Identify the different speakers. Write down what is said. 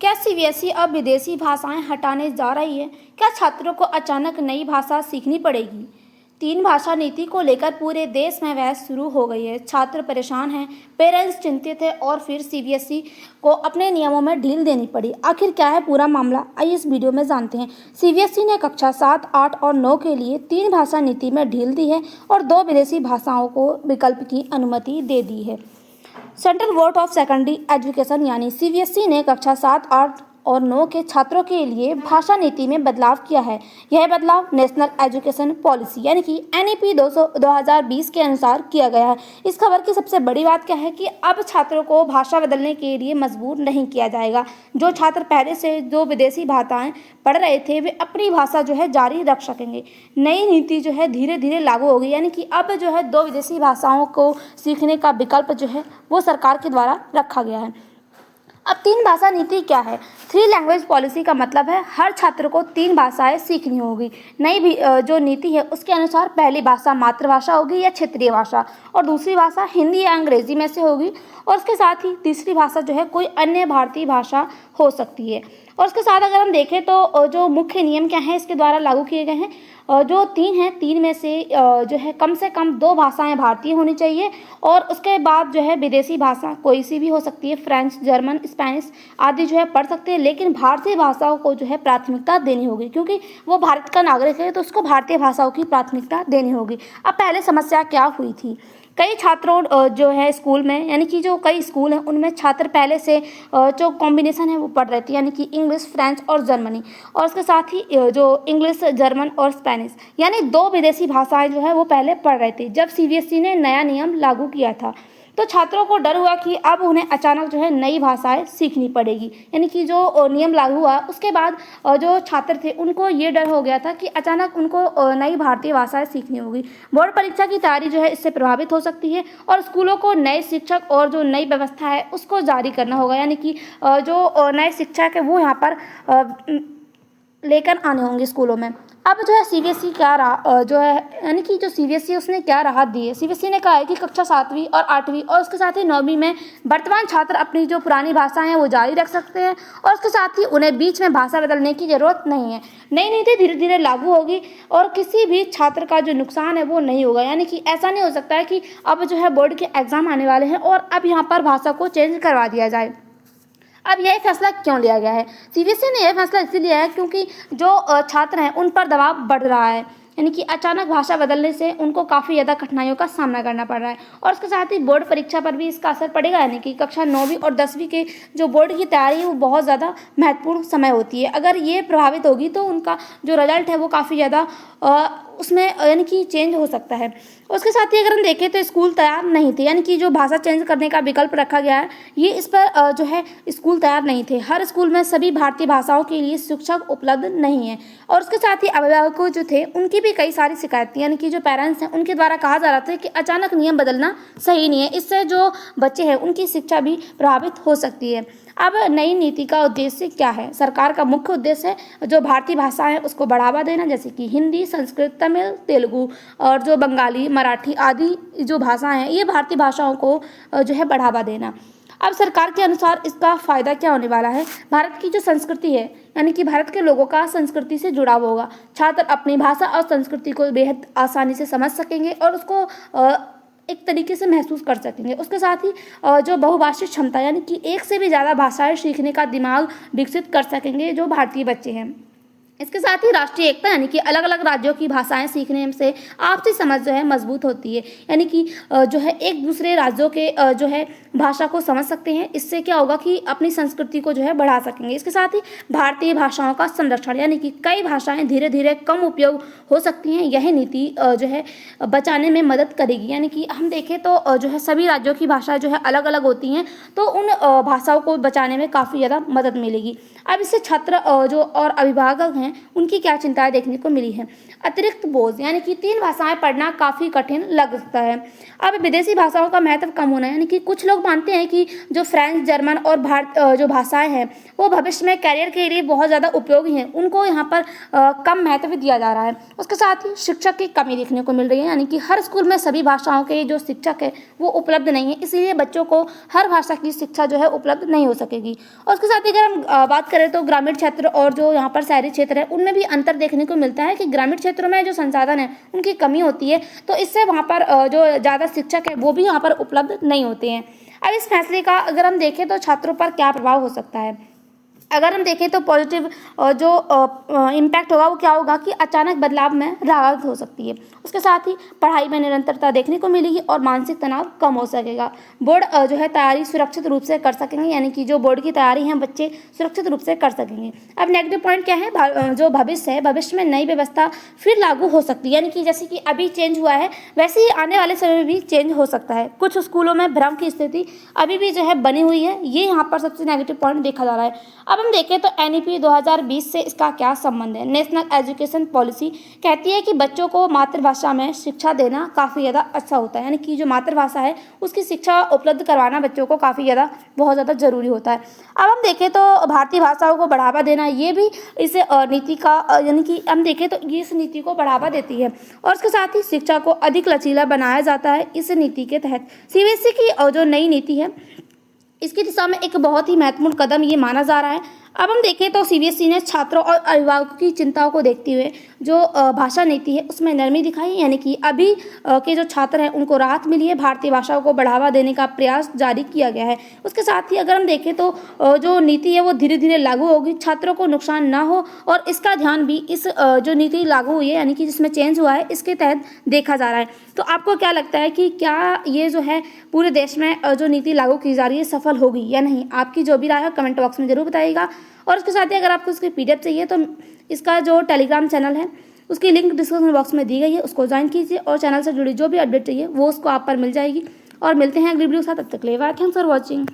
Speaker 1: क्या सीबीएसई अब विदेशी भाषाएं हटाने जा रही है? क्या छात्रों को अचानक नई भाषा सीखनी पड़ेगी? तीन भाषा नीति को लेकर पूरे देश में बहस शुरू हो गई है। छात्र परेशान हैं, पेरेंट्स चिंतित हैं और फिर सीबीएसई को अपने नियमों में ढील देनी पड़ी। आखिर क्या है पूरा मामला, आइए इस वीडियो में जानते हैं। सीबीएसई ने कक्षा 7, 8 और 9 के लिए तीन भाषा नीति में ढील दी है और 2 विदेशी भाषाओं को विकल्प की अनुमति दे दी है। Central board of secondary education यानी सीबीएसई ने कक्षा 7, 8 और 9 के छात्रों के लिए भाषा नीति में बदलाव किया है। यह बदलाव नेशनल एजुकेशन पॉलिसी यानी कि एनईपी 2020 के अनुसार किया गया है। इस खबर की सबसे बड़ी बात क्या है कि अब छात्रों को भाषा बदलने के लिए मजबूर नहीं किया जाएगा। जो छात्र पहले से जो विदेशी भाषाएं पढ़ रहे थे वे अपनी भाषा जो है जारी रख सकेंगे। नई नीति जो है धीरे धीरे लागू होगी, यानी कि अब जो है 2 विदेशी भाषाओं को सीखने का विकल्प जो है वो सरकार के द्वारा रखा गया है। अब 3 भाषा नीति क्या है? 3 लैंग्वेज पॉलिसी का मतलब है हर छात्र को 3 भाषाएं सीखनी होगी। नई जो नीति है उसके अनुसार पहली भाषा मातृभाषा होगी या क्षेत्रीय भाषा, और दूसरी भाषा हिंदी या अंग्रेजी में से होगी, और उसके साथ ही तीसरी भाषा जो है कोई अन्य भारतीय भाषा हो सकती है। और उसके साथ अगर हम देखें तो जो मुख्य नियम क्या है इसके द्वारा लागू किए गए हैं, जो 3 हैं, 3 में से जो है कम से कम 2 भाषाएं भारतीय होनी चाहिए, और उसके बाद जो है विदेशी भाषा कोई सी भी हो सकती है, फ्रेंच, जर्मन, स्पेनिश आदि जो है पढ़ सकते हैं, लेकिन भारतीय भाषाओं को जो है प्राथमिकता देनी होगी क्योंकि वो भारत का नागरिक है, तो उसको भारतीय भाषाओं की प्राथमिकता देनी होगी। अब पहले समस्या क्या हुई थी? कई छात्रों जो है स्कूल में, यानी कि जो कई स्कूल हैं उनमें छात्र पहले से जो कॉम्बिनेशन है वो पढ़ रहे थे, यानी कि इंग्लिश, फ्रेंच और जर्मनी, और उसके साथ ही जो इंग्लिश, जर्मन और स्पेनिश यानी 2 विदेशी भाषाएं जो है वो पहले पढ़ रहे थे जब सीबीएसई ने नया नियम लागू किया था। तो छात्रों को डर हुआ कि अब उन्हें अचानक जो है नई भाषाएं सीखनी पड़ेगी, यानी कि जो नियम लागू हुआ उसके बाद जो छात्र थे उनको ये डर हो गया था कि अचानक उनको नई भारतीय भाषाएं सीखनी होगी। बोर्ड परीक्षा की तैयारी जो है इससे प्रभावित हो सकती है और स्कूलों को नए शिक्षक और जो नई व्यवस्था है उसको जारी करना होगा, यानी कि जो नए शिक्षक है वो यहाँ पर लेकर आने होंगे स्कूलों में। अब जो है सीबीएसई क्या रहा जो है, यानी कि जो सीबीएसई उसने क्या राहत दी है। सीबीएसई ने कहा है कि कक्षा 7वीं और 8वीं और उसके साथ ही 9वीं में वर्तमान छात्र अपनी जो पुरानी भाषा है वो जारी रख सकते हैं और उसके साथ ही उन्हें बीच में भाषा बदलने की ज़रूरत नहीं है। नई नीति धीरे धीरे लागू होगी और किसी भी छात्र का जो नुकसान है वो नहीं होगा, यानी कि ऐसा नहीं हो सकता है कि अब जो है बोर्ड के एग्ज़ाम आने वाले हैं और अब यहाँ पर भाषा को चेंज करवा दिया जाए। अब यह फैसला क्यों लिया गया है? सीबीएसई ने यह फैसला इसलिए लिया है क्योंकि जो छात्र हैं उन पर दबाव बढ़ रहा है, यानी कि अचानक भाषा बदलने से उनको काफ़ी ज़्यादा कठिनाइयों का सामना करना पड़ रहा है और उसके साथ ही बोर्ड परीक्षा पर भी इसका असर पड़ेगा, यानी कि कक्षा 9वीं और 10वीं के जो बोर्ड की तैयारी है वो बहुत ज़्यादा महत्वपूर्ण समय होती है। अगर ये प्रभावित होगी तो उनका जो रिजल्ट है वो काफ़ी ज़्यादा उसमें यानी कि चेंज हो सकता है। उसके साथ ही अगर हम देखें तो स्कूल तैयार नहीं थे, यानी कि जो भाषा चेंज करने का विकल्प रखा गया है ये इस पर जो है स्कूल तैयार नहीं थे। हर स्कूल में सभी भारतीय भाषाओं के लिए शिक्षक उपलब्ध नहीं है और उसके साथ ही अभिभावकों जो थे उनकी भी कई सारी शिकायतें, यानी कि जो पेरेंट्स हैं उनके द्वारा कहा जा रहा था कि अचानक नियम बदलना सही नहीं है, इससे जो बच्चे हैं उनकी शिक्षा भी प्रभावित हो सकती है। अब नई नीति का उद्देश्य क्या है? सरकार का मुख्य उद्देश्य है जो भारतीय भाषा है उसको बढ़ावा देना, जैसे कि हिंदी, संस्कृत, तमिल, तेलुगु और जो बंगाली, मराठी आदि जो भाषाएं हैं ये भारतीय भाषाओं को जो है बढ़ावा देना। अब सरकार के अनुसार इसका फ़ायदा क्या होने वाला है? भारत की जो संस्कृति है, यानी कि भारत के लोगों का संस्कृति से जुड़ाव होगा। छात्र अपनी भाषा और संस्कृति को बेहद आसानी से समझ सकेंगे और उसको एक तरीके से महसूस कर सकेंगे। उसके साथ ही जो बहुभाषी क्षमता, यानी कि एक से भी ज़्यादा भाषाएं सीखने का दिमाग विकसित कर सकेंगे जो भारतीय बच्चे हैं। इसके साथ ही राष्ट्रीय एकता, यानी कि अलग अलग राज्यों की भाषाएं सीखने से आपसी समझ जो है मजबूत होती है, यानी कि जो है एक दूसरे राज्यों के जो है भाषा को समझ सकते हैं। इससे क्या होगा कि अपनी संस्कृति को जो है बढ़ा सकेंगे। इसके साथ ही भारतीय भाषाओं का संरक्षण, यानी कि कई भाषाएं धीरे धीरे कम उपयोग हो सकती हैं, यह नीति जो है बचाने में मदद करेगी। यानी कि हम देखें तो जो है सभी राज्यों की भाषा जो है अलग अलग होती हैं, तो उन भाषाओं को बचाने में काफ़ी ज़्यादा मदद मिलेगी। अब इससे छात्र जो और अभिभावक हैं हैं उनकी क्या चिंताएं देखने को मिली है। अतिरिक्त बोझ, यानी कि 3 भाषाएं पढ़ना काफ़ी कठिन लग सकता है। अब विदेशी भाषाओं का महत्व कम होना, यानी कि कुछ लोग मानते हैं कि जो फ्रेंच, जर्मन और जो भाषाएं हैं वो भविष्य में करियर के लिए बहुत ज़्यादा उपयोगी हैं, उनको यहाँ पर कम महत्व दिया जा रहा है। उसके साथ ही शिक्षक की कमी देखने को मिल रही है, यानी कि हर स्कूल में सभी भाषाओं के जो शिक्षक है वो उपलब्ध नहीं है, इसलिए बच्चों को हर भाषा की शिक्षा जो है उपलब्ध नहीं हो सकेगी। और उसके साथ ही अगर हम बात करें तो ग्रामीण क्षेत्र और जो यहाँ पर शहरी क्षेत्र है उनमें भी अंतर देखने को मिलता है कि ग्रामीण क्षेत्रों में जो संसाधन है उनकी कमी होती है, तो इससे वहाँ पर जो ज़्यादा शिक्षक है वो भी यहाँ पर उपलब्ध नहीं होते हैं। अब इस फैसले का अगर हम देखें तो छात्रों पर क्या प्रभाव हो सकता है। अगर हम देखें तो पॉजिटिव जो इम्पैक्ट होगा वो क्या होगा कि अचानक बदलाव में राहत हो सकती है। उसके साथ ही पढ़ाई में निरंतरता देखने को मिलेगी और मानसिक तनाव कम हो सकेगा। बोर्ड जो है तैयारी सुरक्षित रूप से कर सकेंगे, यानी कि जो बोर्ड की तैयारी है बच्चे सुरक्षित रूप से कर सकेंगे। अब नेगेटिव पॉइंट क्या है, जो भविष्य है, भविष्य में नई व्यवस्था फिर लागू हो सकती है, यानी कि जैसे कि अभी चेंज हुआ है वैसे ही आने वाले समय में भी चेंज हो सकता है। कुछ स्कूलों में भ्रम की स्थिति अभी भी जो है बनी हुई है, ये यहाँ पर सबसे नेगेटिव पॉइंट देखा जा रहा है। अब हम देखें तो एनईपी 2020 से इसका क्या संबंध है। नेशनल एजुकेशन पॉलिसी कहती है कि बच्चों को मातृभाषा में शिक्षा देना काफ़ी ज़्यादा अच्छा होता है, यानी कि जो मातृभाषा है उसकी शिक्षा उपलब्ध करवाना बच्चों को काफ़ी ज़्यादा बहुत ज़्यादा जरूरी होता है। अब हम देखें तो भारतीय भाषाओं को बढ़ावा देना, ये भी इस नीति का यानी कि हम देखें तो ये इस नीति को बढ़ावा देती है। और इसके साथ ही शिक्षा को अधिक लचीला बनाया जाता है इस नीति के तहत। सीबीएसई की जो नई नीति है इसकी दिशा में एक बहुत ही महत्वपूर्ण कदम ये माना जा रहा है। अब हम देखें तो सीबीएसई ने छात्रों और अभिभावकों की चिंताओं को देखते हुए जो भाषा नीति है उसमें नरमी दिखाई, यानी कि अभी के जो छात्र हैं उनको राहत मिली है। भारतीय भाषाओं को बढ़ावा देने का प्रयास जारी किया गया है। उसके साथ ही अगर हम देखें तो जो नीति है वो धीरे धीरे लागू होगी, छात्रों को नुकसान ना हो, और इसका ध्यान भी इस जो नीति लागू हुई है यानी कि जिसमें चेंज हुआ है इसके तहत देखा जा रहा है। तो आपको क्या लगता है कि क्या ये जो है पूरे देश में जो नीति लागू की जा रही है सफल होगी या नहीं? आपकी जो भी राय है कमेंट बॉक्स में जरूर बताइएगा। और उसके साथ ही अगर आपको इसकी पीडीएफ चाहिए तो इसका जो टेलीग्राम चैनल है उसकी लिंक डिस्क्रिप्शन बॉक्स में दी गई है, उसको ज्वाइन कीजिए और चैनल से जुड़ी जो भी अपडेट चाहिए वो उसको आप पर मिल जाएगी। और मिलते हैं अगली वीडियो के साथ, तब तक के लिए बाय, थैंक्स फॉर वॉचिंग।